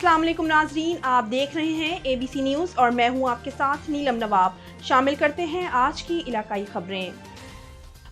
अस्सलाम वालेकुम नाजरीन, आप देख रहे हैं ABC न्यूज़ और मैं हूं आपके साथ नीलम नवाब। शामिल करते हैं आज की इलाकाई खबरें।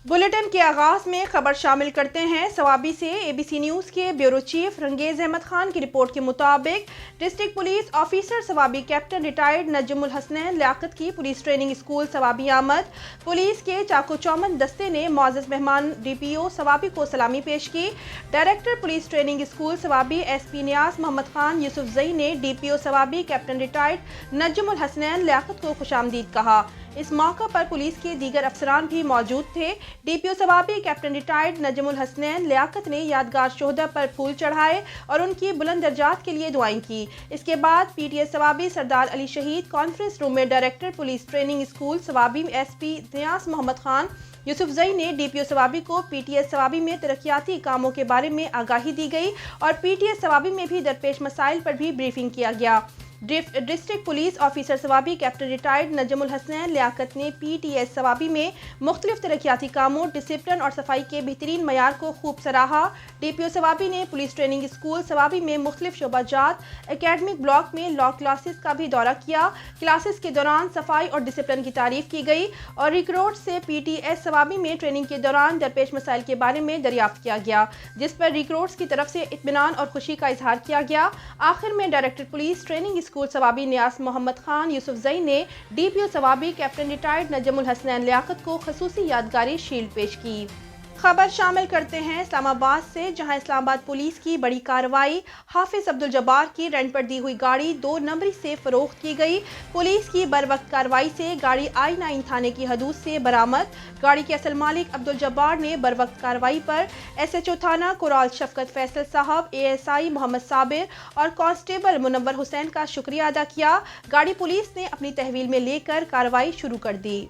बुलेटिन के आगाज़ में खबर शामिल करते हैं सवाबी से। ABC न्यूज़ के ब्यूरो चीफ रंगेज अहमद खान की रिपोर्ट के मुताबिक district police officer Swabi captain retired Najmul Hasnain Liaquat की पुलिस ट्रेनिंग स्कूल सवाबी आमद। पुलिस के चाको चौमन दस्ते ने मुअज़्ज़ज़ मेहमान DPO सवाबी को सलामी पेश की। Director police training school Swabi SP Niaz Mohammad Khan Yousafzai ने DPO Swabi captain retired Najmul Hasnain Liaquat को खुशामदीद कहा। इस मौका पर पुलिस के दीगर अफसरान भी मौजूद थे। DPO Swabi captain retired Najmul Hasnain Liaquat ने यादगार शोहदा पर फूल चढ़ाए और उनकी बुलंद दर्जात के लिए दुआएं की। इसके बाद PTS सवाबी सरदार अली शहीद कॉन्फ्रेंस रूम में director police training school Swabi SP Niaz Mohammad Khan Yousafzai ने DPO सवाबी को PTS सवाबी में तरक्याती कामों के बारे में आगाही दी गई और PTS सवाबी में भी दरपेश मसाइल पर भी ब्रीफिंग किया गया। District police officer Swabi captain retired Najmul Hasnain Liaquat ने PTS सवाबी में मुख्तलिफ तरक्याती कामों, डिसिप्लिन और सफाई के बेहतरीन मयार को खूब सराहा। DPO सवाबी ने पुलिस ट्रेनिंग स्कूल सवाबी में मुख्तलिफ शोबाजात एकेडमिक ब्लॉक में लॉ क्लासेस का भी दौरा किया। क्लासेस के दौरान सफाई और डिसिप्लिन की तारीफ की गई और रिक्रूट से PTS सवाबी में ट्रेनिंग के दौरान दरपेश मसाइल के बारे में दरियाफ्त किया गया, जिस पर रिक्रूट्स की तरफ से इत्मीनान और खुशी का इजहार किया गया। आखिर में director police training school Swabi Niaz Mohammad Khan Yousafzai ने DPO Swabi captain retired Najmul Hasnain Liaquat को खसूसी यादगारी शील्ड पेश की। खबर शामिल करते हैं इस्लामाबाद से, जहां इस्लामाबाद पुलिस की बड़ी कार्रवाई। हाफिज अब्दुल जब्बार की रेंट पर दी हुई गाड़ी 2 नंबरी से फरोख्त की गई। पुलिस की बरवक्त कार्रवाई से गाड़ी I9 थाने की हदूद से बरामद। गाड़ी के असल मालिक अब्दुल जब्बार ने बरवक्त कार्रवाई पर SHO थाना कुराल शफकत फैसल साहब, ASI मोहम्मद साबिर और कांस्टेबल मुनव्वर हुसैन का शुक्रिया अदा किया। गाड़ी पुलिस ने अपनी तहवील में लेकर कार्रवाई शुरू कर दी।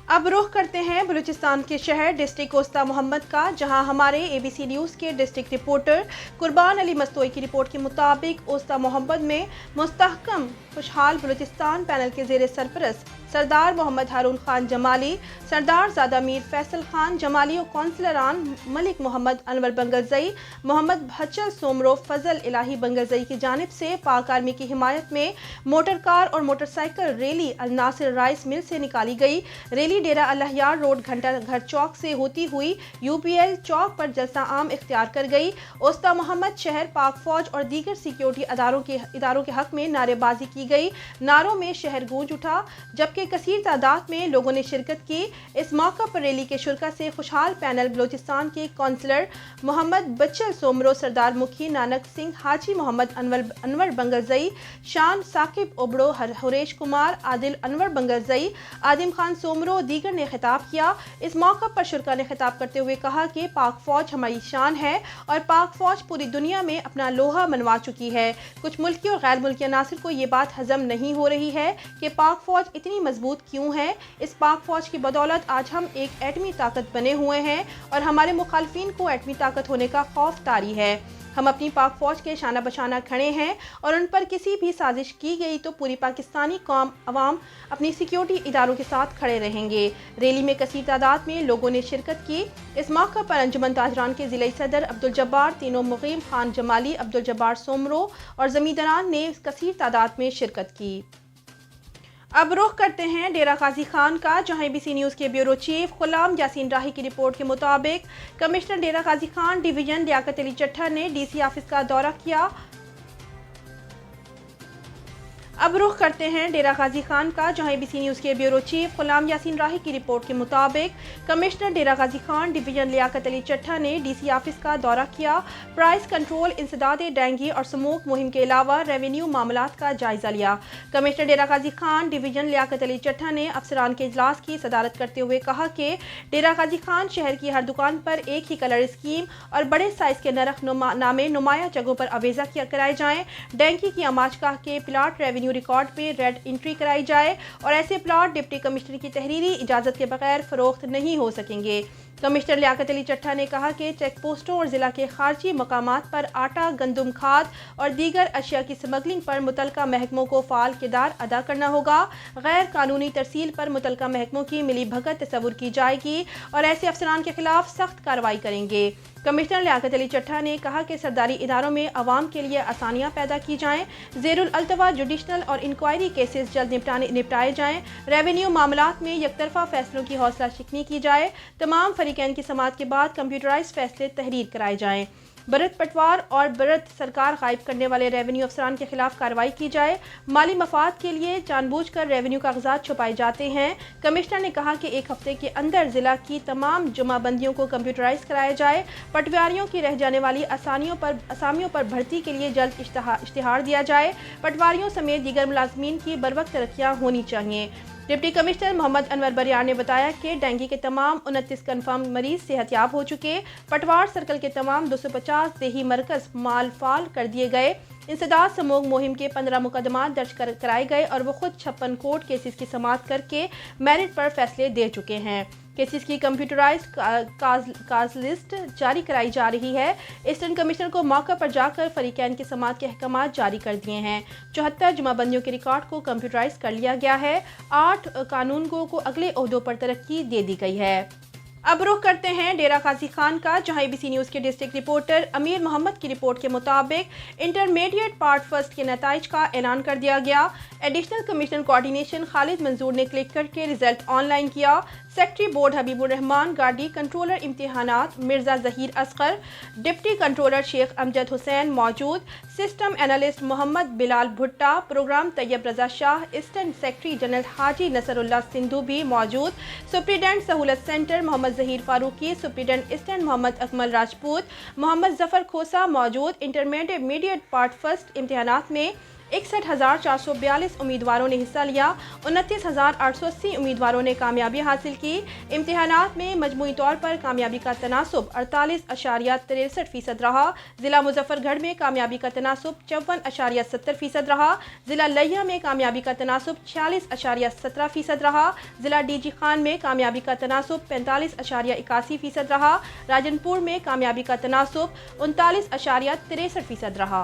अब रुख करते हैं बलूचिस्तान के शहर डिस्ट्रिक्ट ओस्ता मोहम्मद का, जहां हमारे ABC न्यूज़ के डिस्ट्रिक्ट रिपोर्टर कुर्बान अली मस्तोई की रिपोर्ट के मुताबिक ओस्ता मोहम्मद में मुस्तहकम खुशहाल बलूचिस्तान पैनल के ज़ेर सरपरस्त सरदार मोहम्मद हारून खान जमाली, सरदार ज़ादा मीर फैसल खान जमाली और कौंसलरान मलिक मोहम्मद अनवर बंगरजई, मोहम्मद भचल सोमरो, फजल इलाही बंगरजई की जानिब से पाक आर्मी की हिमायत में मोटर कार और मोटरसाइकिल रैली अल नासिर राइस मिल से निकाली गई। रैली डेरा अल्लाहयार रोड घंटा घर चौक से होती हुई UPL चौक पर जलसा आम इख्तियार कर गई। ओस्ता मोहम्मद शहर पाक फौज और दीगर सिक्योरिटी इदारों के हक में नारेबाजी की गई। नारों में शहर गूंज उठा, जबकि कसीर तादाद में लोगों ने शिरकत की। इस मौका पर रैली के शुरका से खुशहाल पैनल बलूचिस्तान के कौंसलर मोहम्मद बच्चल सोमरो, सरदार मुखी नानक सिंह, हाजी मोहम्मद अनवर बंगरजई, शान साकिब ओबड़ो, हुरेश कुमार, आदिल अनवर बंगरजई, आदिम खान सोमरो दीगर ने खिताब किया। इस मौका पर शुरका ने खिताब करते हुए कहा कि पाक फौज हमारी शान है और पाक फौज पूरी दुनिया में अपना लोहा मनवा चुकी है। कुछ मुल्की और गैर मुल्की अनासिर को ये बात हजम नहीं हो रही है कि पाक फौज इतनी मजबूत क्यों है। इस पाक फौज की बदौलत आज हम एक एटमी ताकत बने हुए हैं और हमारे मुखालफिन को एटमी ताकत होने का खौफ तारी है। हम अपनी पाक फौज के शाना बशाना खड़े हैं और उन पर किसी भी साजिश की गई तो पूरी पाकिस्तानी कौम अवाम अपनी सिक्योरिटी इदारों के साथ खड़े रहेंगे। रैली में कसीर तादाद में लोगों ने शिरकत की। इस मौका पर अंजुमन ताजरान के ज़िला सदर अब्दुल जब्बार, तीनों मुकीम खान जमाली, अब्दुल जब्बार सोमरो और ज़मींदारान ने कसीर तादाद में शिरकत की। अब रुख करते हैं डेरा गाजी खान का, जहां ABC न्यूज़ के ब्यूरो चीफ गुलाम यासीन राही की रिपोर्ट के मुताबिक कमिश्नर डेरा गाजी खान डिवीजन लियाकत अली चट्ठर ने DC ऑफिस का दौरा किया। अब रुख करते हैं डेरा गाजी खान का, जहां ABC न्यूज़ के ब्यूरो चीफ गुलाम यासीन राही की रिपोर्ट के मुताबिक कमिश्नर डेरा गाजी खान डिवीजन लियाकत अली चट्ठर ने DC ऑफिस का दौरा किया। प्राइस कंट्रोल, इंसदाद डेंगू और स्मोक मुहिम के अलावा रेवेन्यू मामलात का जायजा लिया। कमिश्नर डेरा गाजी खान डिवीजन लियाकत अली चट्ठर ने अफसरान के इजलास की सदारत करते हुए कहा कि डेरा गाजी खान शहर की हर दुकान पर एक ही कलर स्कीम और बड़े साइज के नरख नामे नुमाया जगहों पर अवेजा कराए जाएं। डेंगू की अमाजगाह के प्लाट रेवेन्यू रिकॉर्ड पे रेड एंट्री कराई जाए और ऐसे प्लाट डिप्टी कमिश्नर की तहरीरी इजाजत के बगैर फरोख्त नहीं हो सकेंगे। कमिश्नर लियाकत अली चट्ठा ने कहा कि चेक पोस्टों और ज़िला के खारजी मकामात पर आटा, गंदम, खाद और दीगर अशिया की स्मगलिंग पर मुतलका महकमों को फ़ाल किरदार अदा करना होगा। गैर कानूनी तरसील पर मुतलका महकमों की मिली भगत तस्वुर की जाएगी और ऐसे अफसरान के खिलाफ सख्त कार्रवाई करेंगे। कमिश्नर लियाकत अली चट्ठा ने कहा कि सरदारी इदारों में अवाम के लिए आसानियाँ पैदा की जाएँ, ज़ेरुल अल्तवा जुडिशनल और इंक्वायरी केसेस जल्द निपटाए जाएँ, रेवेन्यू मामलात में यकतरफा फैसलों की हौसला शिकनी की जाए, तमाम फरीकैन की समाअत के बाद कंप्यूटराइज फैसले तहरीर कराए जाएँ, बरत पटवार और बरत सरकार गायब करने वाले रेवेन्यू अफसरान के खिलाफ कार्रवाई की जाए, माली मफाद के लिए जानबूझकर रेवेन्यू कागजात छुपाए जाते हैं। कमिश्नर ने कहा कि एक हफ्ते के अंदर ज़िला की तमाम जुमाबंदियों को कंप्यूटराइज कराया जाए, पटवारियों की रह जाने वाली असामियों पर भर्ती के लिए जल्द इश्तिहार दिया जाए, पटवारियों समेत दीगर मुलाजमीन की बरवक्त तरक्कियाँ होनी चाहिए। डिप्टी कमिश्नर मोहम्मद अनवर बरियार ने बताया कि डेंगू के तमाम 29 कन्फर्म मरीज सेहतयाब हो चुके, पटवार सर्कल के तमाम 250 देही मरकज मालफाल कर दिए गए, इंसदाद समूह मुहिम के 15 मुकदमात दर्ज कराए गए और वो खुद 56 कोर्ट केसेस की समाअत करके मेरिट पर फैसले दे चुके हैं। केसेस की कंप्यूटराइज काज लिस्ट जारी कराई जा रही है। ईस्टर्न कमिश्नर को मौका पर जाकर फरीकैन की समाअत के अहकामात जारी कर दिए हैं। 74 जुमाबंदियों के रिकॉर्ड को कंप्यूटराइज कर लिया गया है। 8 कानूनगों को अगले ओहदों पर तरक्की दे दी गई है। अब रुख करते हैं डेरा गाजी खान का, जहां ABC न्यूज़ के डिस्ट्रिक्ट रिपोर्टर अमीर मोहम्मद की रिपोर्ट के मुताबिक इंटरमीडिएट पार्ट फर्स्ट के नताइज का ऐलान कर दिया गया। एडिशनल कमिश्नर कोऑर्डिनेशन खालिद मंजूर ने क्लिक करके रिजल्ट ऑनलाइन किया। Secretary board Habibur Rehman Gadi, controller इम्तिहानात मिर्ज़ा ज़हीर असगर, डिप्टी कंट्रोलर शेख अमजद हुसैन मौजूद, system analyst Muhammad Bilal Bhutta, programme Tayyab Raza Shah, assistant secretary general Haji Nasrullah Sindhu भी मौजूद, सुप्रीडेंट सहूलत centre Muhammad Zaheer Farooqi, superintendent assistant Muhammad Akmal Rajput, Muhammad Zafar Khosa मौजूद। इंटरमीडिएट पार्ट फर्स्ट इम्तिहानात में 61,442 उम्मीदवारों ने हिस्सा लिया। 29,880 उम्मीदवारों ने कामयाबी हासिल की। इम्तिहानात में मजमूई तौर पर कामयाबी का तनासुब 48.63% रहा। ज़िला मुजफ्फरगढ़ में कामयाबी का तनासुब 54.70% रहा। ज़िला लिया में कामयाबी का तनासुब 46.17% रहा। ज़िला DG खान में कामयाबी का तनासुब 45.81% रहा। राजनपुर में कामयाबी का तनासुब 39.63% रहा।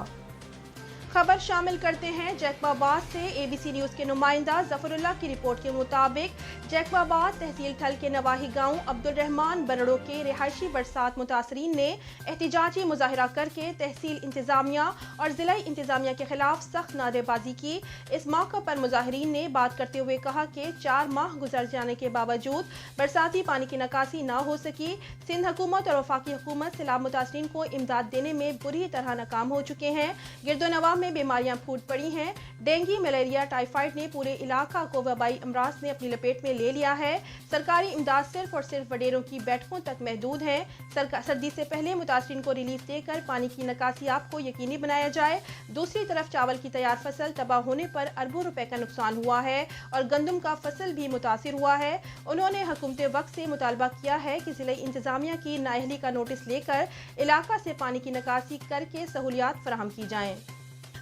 खबर शामिल करते हैं जैकबाबाद से। ABC न्यूज़ के नुमाइंदा ज़फ़रुल्लाह की रिपोर्ट के मुताबिक जैकबाबाद तहसील थल के नवाही गांव अब्दुल रहमान बरड़ों के रिहायशी बरसात मुतासरीन ने एहतिजाजी मुजाहरा करके तहसील इंतज़ामिया और ज़िला इंतज़ामिया के खिलाफ सख्त नारेबाजी की। इस मौके पर मुजाहिरीन ने बात करते हुए कहा कि 4 माह गुजर जाने के बावजूद बरसाती पानी की निकासी ना हो सकी। सिंध हुकूमत और वफाकी हुकूमत सैलाब मुतासरीन को इमदाद देने में बुरी तरह नाकाम हो चुके हैं। गिरदोनवा में बीमारियां फूट पड़ी हैं। डेंगू, मलेरिया, टाइफाइड ने पूरे इलाका को वबाई अमराज ने अपनी लपेट में ले लिया है। सरकारी इमदाद सिर्फ और सिर्फ वडेरों की बैठकों तक महदूद है। सर्दी से पहले मुतासरीन को रिलीफ देकर पानी की निकासी आपको यकीनी बनाया जाए। दूसरी तरफ चावल की तैयार फसल तबाह होने पर अरबों रुपए का नुकसान हुआ है और गंदम का फसल भी मुतासिर हुआ है। उन्होंने हुकूमत वक्त से मुतालबा किया है कि ज़िला इंतज़ामिया की नाअहली का नोटिस लेकर इलाका से पानी की निकासी करके सहूलियात फराहम की जाएँ।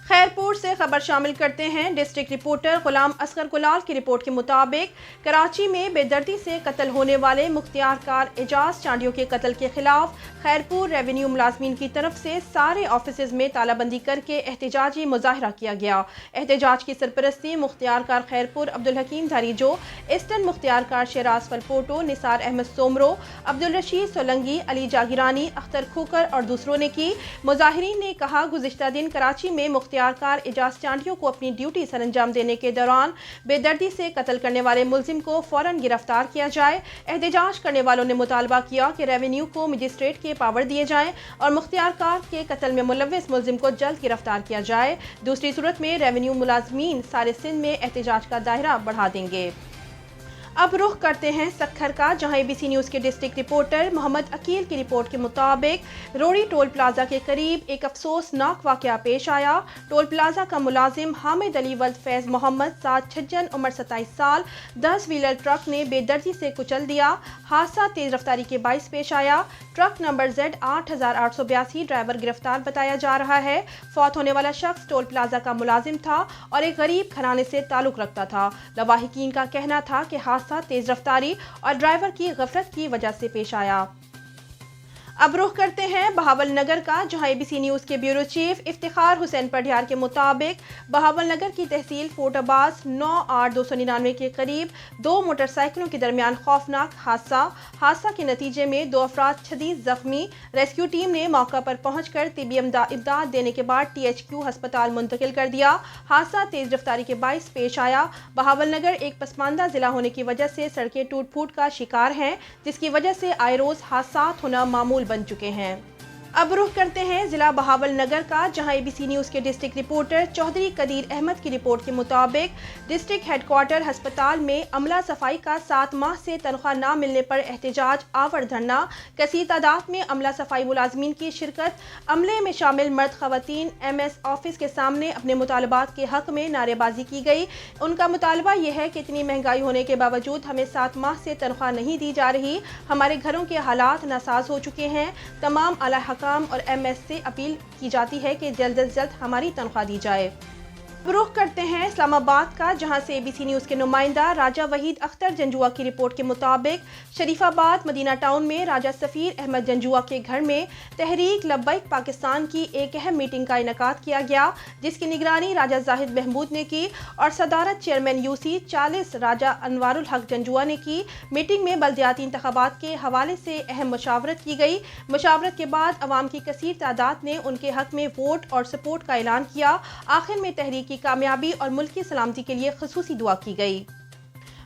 खैरपुर से खबर शामिल करते हैं। डिस्ट्रिक्ट रिपोर्टर गुलाम असगर गुलाल की रिपोर्ट के मुताबिक कराची में बेदर्दी से कत्ल होने वाले मुख्तियार कार एजाज चांडियों के कत्ल के खिलाफ खैरपुर रेवेन्यू मुलाजमीन की तरफ से सारे ऑफिस में तालाबंदी करके एहतजाजी मुजाहरा किया गया। एहतजाज की सरपरस्ती मुख्तियार कार खैरपुर अब्दुल हकीम धारीजो, ईस्टर्न मुख्तियार कार शेराज फलपोटो, निसार अहमद सोमरो, अब्दुल रशीद सोलंगी, अली जागिरानी, अख्तर खूकर और दूसरों ने की। मुजाहिरीन ने कहा, गुज़िश्ता दिन कराची में कार एजाज चांडियों को अपनी ड्यूटी सरंजाम देने के दौरान बेदर्दी से कत्ल करने वाले मुलजिम को फौरन गिरफ्तार किया जाए। एहतजाज करने वालों ने मुतालबा किया कि रेवेन्यू को मजिस्ट्रेट के पावर दिए जाएं और मुख्तियार कार के कत्ल में मुलव्विस मुलजिम को जल्द गिरफ्तार किया जाए। दूसरी सूरत में रेवेन्यू मुलाजमीन सारे सिंध में एहतजाज का दायरा बढ़ा देंगे। अब रुख करते हैं सक्खर का, जहां ABC न्यूज़ के डिस्ट्रिक्ट रिपोर्टर मोहम्मद अकील की रिपोर्ट के मुताबिक रोड़ी टोल प्लाजा के करीब एक अफसोसनाक वाकया पेश आया। टोल प्लाजा का मुलाजिम हामिद अली वल्द फैज़ मोहम्मद साथ छज्जन उम्र 27 साल 10 व्हीलर ट्रक ने बेदर्दी से कुचल दिया। हादसा तेज रफ्तारी के बाइस पेश आया। ट्रक नंबर Z8882 ड्राइवर गिरफ्तार बताया जा रहा है। फौत होने वाला शख्स टोल प्लाजा का मुलाजिम था और एक गरीब घराने से ताल्लुक़ रखता था। लवाहिकीन का कहना था कि हादसा हादसा तेज रफ्तारी और ड्राइवर की गफलत की वजह से पेश आया। अब रुख करते हैं बहावल नगर का, जहां एबीसी न्यूज़ के ब्यूरो चीफ इफ्तिखार हुसैन पढ़ियार के मुताबिक बहावल नगर की तहसील फोर्ट अब्बास 9-8-299 के करीब दो मोटरसाइकिलों के दरमियान खौफनाक हादसा के नतीजे में 2 अफराद शदीद जख्मी। रेस्क्यू टीम ने मौका पर पहुंचकर तिब्बी इमदाद देने के बाद THQ हस्पताल मुंतकिल कर दिया। हादसा तेज रफ्तारी के बाइस पेश आया। बहावल नगर एक पसमानदा जिला होने की वजह से सड़कें टूट फूट का शिकार हैं, जिसकी वजह से आए रोज हादसा होना मामूल बन चुके हैं। अब रुख करते हैं जिला बहावल नगर का, जहां एबीसी न्यूज़ के डिस्ट्रिक्ट रिपोर्टर चौधरी कदीर अहमद की रिपोर्ट के मुताबिक डिस्ट्रिक्ट हेडक्वार्टर अस्पताल में अमला सफाई का 7 माह से तनख्वाह न मिलने पर एहतजाज आवर धरना। कसीर तादाद में अमला सफाई मुलाजमीन की शिरकत। अमले में शामिल मर्द खवातीन MS ऑफिस के सामने अपने मुतालबात के हक में नारेबाजी की गई। उनका मुतालबा यह है कि इतनी महंगाई होने के बावजूद हमें 7 माह से तनख्वाह नहीं दी जा रही। हमारे घरों के हालात नासाज हो चुके हैं। तमाम आला और MS से अपील की जाती है कि जल्द से जल्द हमारी तनख्वाह दी जाए। रुख करते हैं इस्लामाबाद का, जहां से एबीसी न्यूज़ के नुमाइंदा राजा वहीद अख्तर जंजुआ की रिपोर्ट के मुताबिक शरीफाबाद मदीना टाउन में राजा सफ़ीर अहमद जंजुआ के घर में तहरीक लब्बैक पाकिस्तान की एक अहम मीटिंग का इनेकाद किया गया, जिसकी निगरानी राजा जाहिद महमूद ने की और सदारत चेयरमैन UC 40 राजा अनवारुल हक जंजुआ ने की। मीटिंग में बल्दियाती इंतखाबात के हवाले से अहम मशावरत की गई। मशावरत के बाद अवाम की कसीर तादाद ने उनके हक में वोट और सपोर्ट का ऐलान किया। आखिर में तहरीक की कामयाबी और मुल्क की सलामती के लिए खुसूसी दुआ की गई।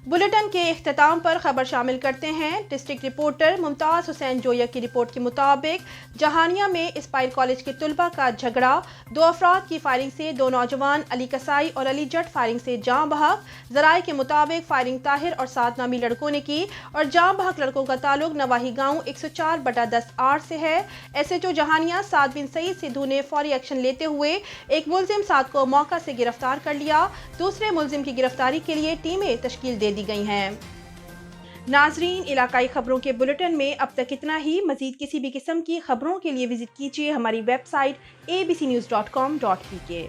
बुलेटिन के इख्तिताम पर खबर शामिल करते हैं। डिस्ट्रिक्ट रिपोर्टर मुमताज़ हुसैन जोया की रिपोर्ट के मुताबिक जहानिया में इस्पाइल कॉलेज के तुलबा का झगड़ा। 2 अफराद की फायरिंग से 2 नौजवान अली कसाई और अली जट फायरिंग से जाँ बहक। ज़राए के मुताबिक फायरिंग ताहिर और 7 नामी लड़कों ने की और जाँ बहक लड़कों का ताल्लुक नवाही गाँव 104/10 से है। SHO जहानिया साद बिन सईद सिद्धू ने फौरी एक्शन लेते हुए एक मुलजिम साद को मौका से गिरफ्तार कर लिया। दूसरे मुलजिम की गिरफ्तारी के लिए टीमें तश्कील दे दी गई हैं। नाजरीन, इलाकाई खबरों के बुलेटिन में अब तक इतना ही। मजीद किसी भी किस्म की खबरों के लिए विजिट कीजिए हमारी वेबसाइट abcnews.com.pk।